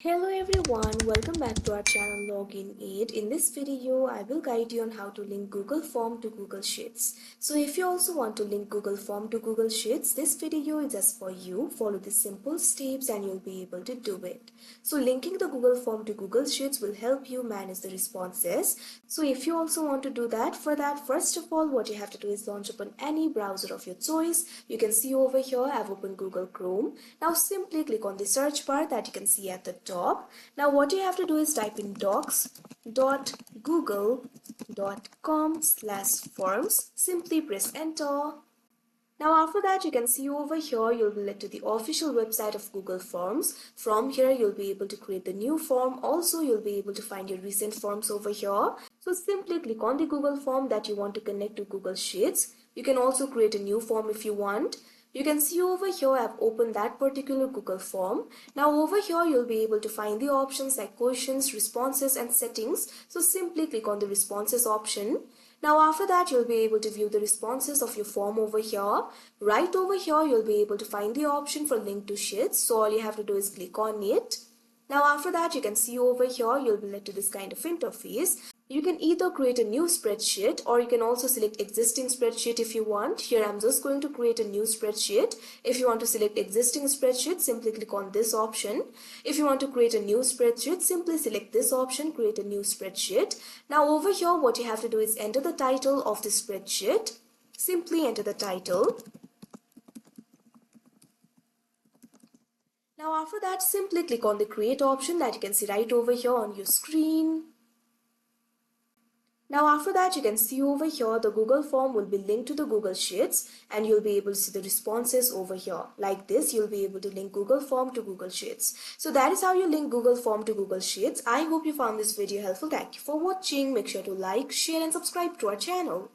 Hello everyone, welcome back to our channel Login Aid. In this video, I will guide you on how to link Google Form to Google Sheets. So if you also want to link Google Form to Google Sheets, this video is just for you. Follow the simple steps and you'll be able to do it. So linking the Google Form to Google Sheets will help you manage the responses. So if you also want to do that, for that, first of all, what you have to do is launch open any browser of your choice. You can see over here, I've opened Google Chrome. Now simply click on the search bar that you can see at the top. Now what you have to do is type in docs.google.com/forms. Simply press enter. Now after that, you can see over here you'll be led to the official website of Google Forms. From here you'll be able to create the new form. Also you'll be able to find your recent forms over here. So simply click on the Google form that you want to connect to Google Sheets. You can also create a new form if you want. You can see over here I've opened that particular Google form. Now over here you'll be able to find the options like questions, responses and settings. So simply click on the responses option. Now after that you'll be able to view the responses of your form over here. Right over here you'll be able to find the option for link to sheets. So all you have to do is click on it. Now after that you can see over here you'll be led to this kind of interface. You can either create a new spreadsheet or you can also select existing spreadsheet if you want. Here I'm just going to create a new spreadsheet. If you want to select existing spreadsheet, simply click on this option. If you want to create a new spreadsheet, simply select this option, create a new spreadsheet. Now over here what you have to do is enter the title of the spreadsheet. Simply enter the title. Now after that simply click on the create option that you can see right over here on your screen. Now after that you can see over here the Google form will be linked to the Google Sheets and you'll be able to see the responses over here. Like this you'll be able to link Google form to Google Sheets. So that is how you link Google form to Google Sheets. I hope you found this video helpful. Thank you for watching. Make sure to like, share and subscribe to our channel.